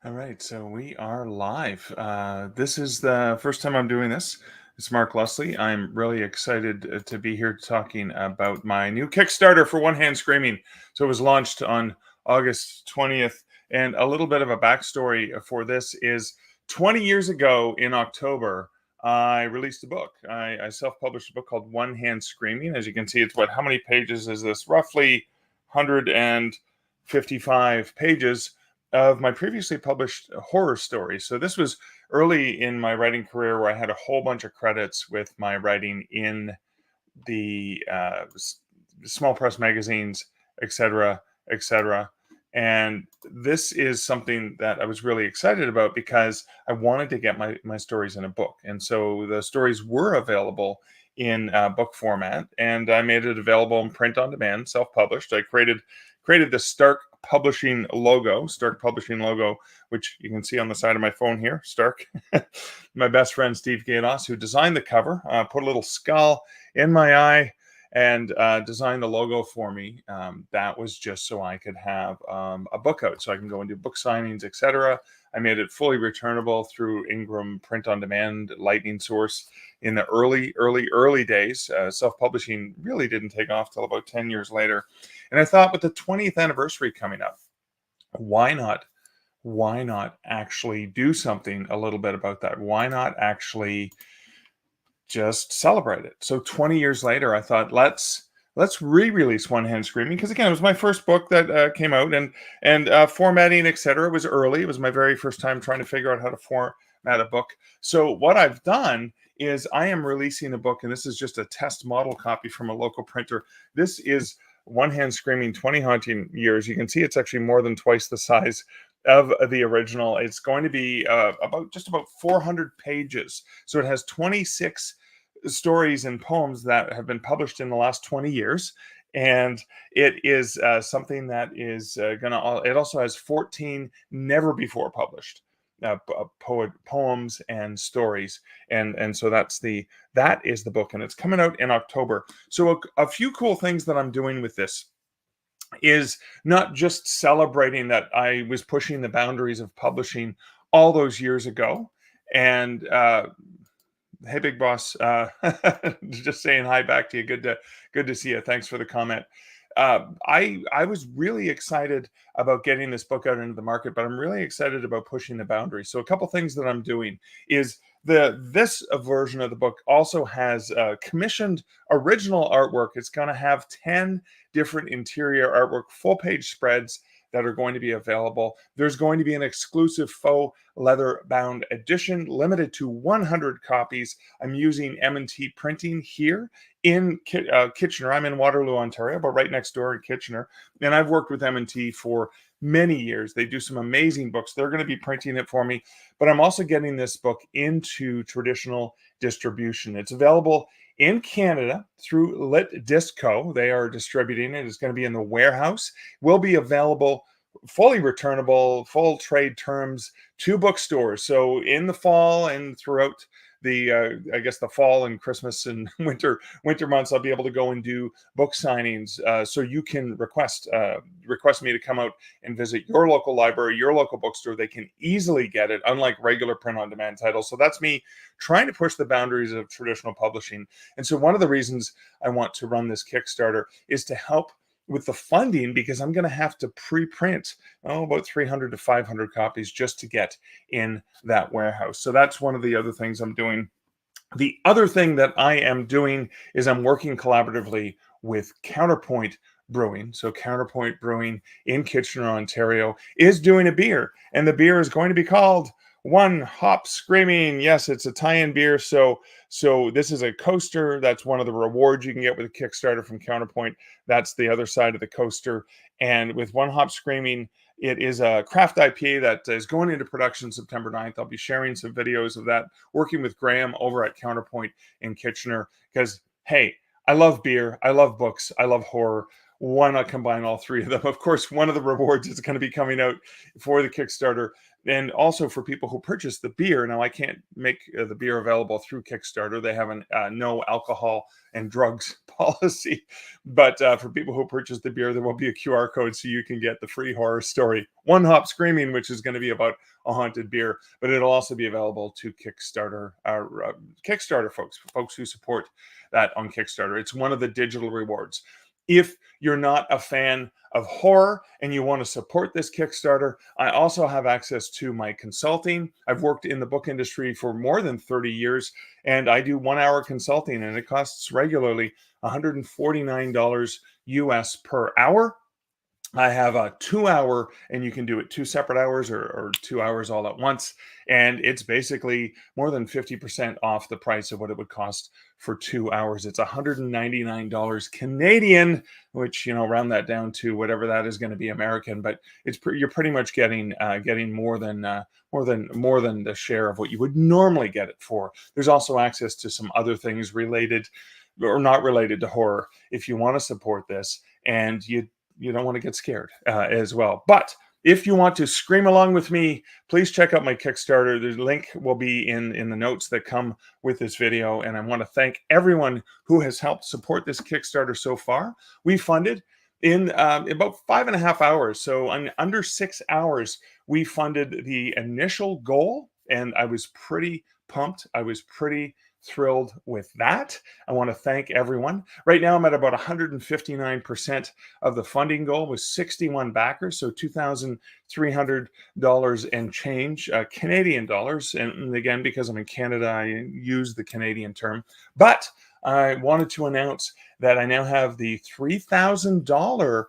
All right, so we are live. This is the first time I'm doing this. It's Mark Leslie. I'm really excited to be here talking about my new Kickstarter for One Hand Screaming. So it was launched on August 20th. And a little bit of a backstory for this is 20 years ago in October, I released a book. I self-published a book called One Hand Screaming. As you can see, it's how many pages is this? Roughly 155 pages of my previously published horror stories. So this was early in my writing career where I had a whole bunch of credits with my writing in the small press magazines, etc., etc. And this is something that I was really excited about because I wanted to get my stories in a book. And so the stories were available in book format, and I made it available in print on demand, self-published. I created the Stark Publishing logo, which you can see on the side of my phone here, Stark. My best friend, Steve Gatos, who designed the cover, put a little skull in my eye and designed the logo for me. That was just so I could have a book out, so I can go and do book signings, etc. I made it fully returnable through Ingram print on demand lightning source in the early days. Self-publishing really didn't take off till about 10 years later. And I thought, with the 20th anniversary coming up, why not actually do something a little bit about that? Why not actually just celebrate it? So 20 years later, I thought, let's re-release One Hand Screaming, because again, it was my first book that came out, and formatting, etc. was early. It was my very first time trying to figure out how to format a book. So what I've done is I am releasing a book, and this is just a test model copy from a local printer. This is One Hand Screaming 20 Haunting Years. You can see it's actually more than twice the size of the original. It's going to be about 400 pages. So it has 26 stories and poems that have been published in the last 20 years. And it is something that is it also has 14 never before published poems and stories, and so that is the book, and it's coming out in October. So a few cool things that I'm doing with this is not just celebrating that I was pushing the boundaries of publishing all those years ago. And hey, big boss, just saying hi back to you. Good to see you. Thanks for the comment. I was really excited about getting this book out into the market, but I'm really excited about pushing the boundaries. So a couple things that I'm doing is this version of the book also has commissioned original artwork. It's going to have 10 different interior artwork, full page spreads that are going to be available. There's going to be an exclusive faux leather bound edition limited to 100 copies. I'm using M&T printing here in Kitchener. I'm in Waterloo, Ontario, but right next door in Kitchener. And I've worked with M&T for many years. They do some amazing books. They're going to be printing it for me, but I'm also getting this book into traditional distribution. It's available in Canada through Lit Disco. They are distributing it. It's going to be in the warehouse. Will be available fully returnable, full trade terms to bookstores. So in the fall and throughout the I guess the fall and Christmas and winter months, I'll be able to go and do book signings. So you can request me to come out and visit your local library, your local bookstore. They can easily get it, unlike regular print on demand titles. So that's me trying to push the boundaries of traditional publishing. And so one of the reasons I want to run this Kickstarter is to help with the funding, because I'm going to have to pre-print about 300 to 500 copies just to get in that warehouse. So that's one of the other things I'm doing. The other thing that I am doing is I'm working collaboratively with Counterpoint Brewing. So Counterpoint Brewing in Kitchener, Ontario is doing a beer, and the beer is going to be called One Hop Screaming. Yes, it's a tie-in beer. So this is a coaster. That's one of the rewards you can get with a Kickstarter from Counterpoint. That's the other side of the coaster. And with One Hop Screaming, it is a craft IPA that is going into production September 9th. I'll be sharing some videos of that, working with Graham over at Counterpoint in Kitchener, because, hey, I love beer, I love books, I love horror. Why not combine all three of them? Of course, one of the rewards is going to be coming out for the Kickstarter, and also for people who purchase the beer. Now, I can't make the beer available through Kickstarter. They have a no alcohol and drugs policy. But for people who purchase the beer, there will be a QR code so you can get the free horror story, One Hop Screaming, which is going to be about a haunted beer. But it'll also be available to Kickstarter folks who support that on Kickstarter. It's one of the digital rewards. If you're not a fan of horror and you want to support this Kickstarter, I also have access to my consulting. I've worked in the book industry for more than 30 years, and I do 1 hour consulting, and it costs regularly $149 US per hour. I have a 2 hour, and you can do it 2 separate hours or 2 hours all at once. And it's basically more than 50% off the price of what it would cost for 2 hours. It's $199 Canadian, which, round that down to whatever that is going to be American. But you're pretty much getting more than the share of what you would normally get it for. There's also access to some other things related or not related to horror if you want to support this, and you don't want to get scared as well. But if you want to scream along with me, please check out my Kickstarter. The link will be in the notes that come with this video. And I want to thank everyone who has helped support this Kickstarter so far. We funded in about 5.5 hours. So in under 6 hours, we funded the initial goal. And I was pretty pumped. I was pretty thrilled with that. I want to thank everyone. Right now, I'm at about 159% of the funding goal with 61 backers, so $2,300 and change Canadian dollars. And again, because I'm in Canada, I use the Canadian term. But I wanted to announce that I now have the $3,000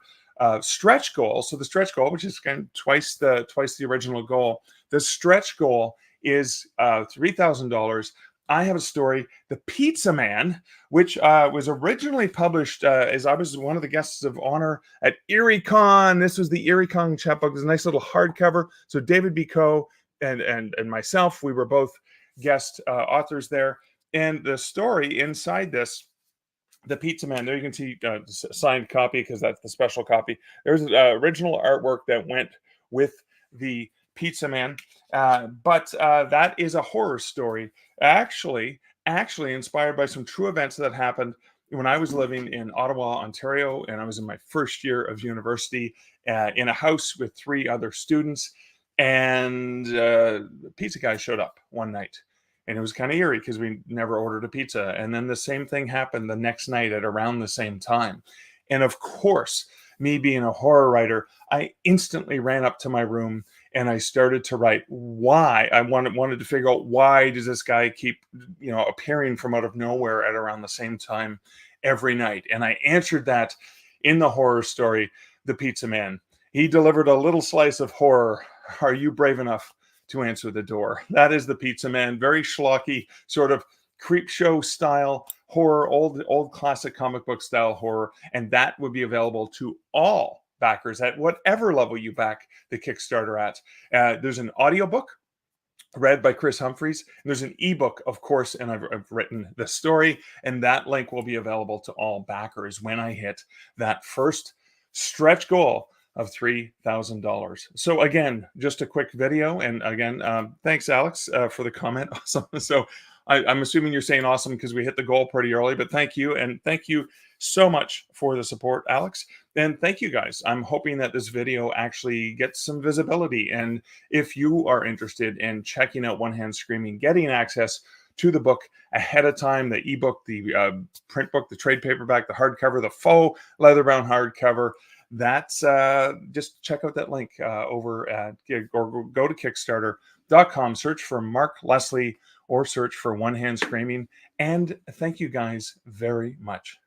stretch goal. So the stretch goal, which is kind of twice the original goal, the stretch goal is $3,000. I have a story, The Pizza Man, which was originally published as I was one of the guests of honor at EerieCon. This was the EerieCon chapbook. It was a nice little hardcover. So David B. Coe and myself, we were both guest authors there. And the story inside this, The Pizza Man, there you can see signed copy because that's the special copy. There's original artwork that went with the Pizza Man, but that is a horror story, actually inspired by some true events that happened when I was living in Ottawa, Ontario, and I was in my first year of university in a house with 3 other students, and the pizza guy showed up one night. And it was kind of eerie because we never ordered a pizza. And then the same thing happened the next night at around the same time. And of course, me being a horror writer, I instantly ran up to my room and I started to write why. I wanted to figure out, why does this guy keep, appearing from out of nowhere at around the same time every night? And I answered that in the horror story, The Pizza Man. He delivered a little slice of horror. Are you brave enough to answer the door? That is The Pizza Man. Very schlocky, sort of creep show style horror, old classic comic book style horror. And that would be available to all backers at whatever level you back the Kickstarter at. There's an audiobook read by Chris Humphreys. And there's an ebook, of course, and I've written the story. And that link will be available to all backers when I hit that first stretch goal of $3,000. So again, just a quick video. And again, thanks, Alex, for the comment. Awesome. So I'm assuming you're saying awesome because we hit the goal pretty early, but thank you. And thank you so much for the support, Alex. And thank you guys. I'm hoping that this video actually gets some visibility. And if you are interested in checking out One Hand Screaming, getting access to the book ahead of time, the ebook, the print book, the trade paperback, the hardcover, the faux leather-bound hardcover, that's just check out that link over at, or go to Kickstarter.com, search for Mark Leslie or search for One Hand Screaming. And thank you guys very much.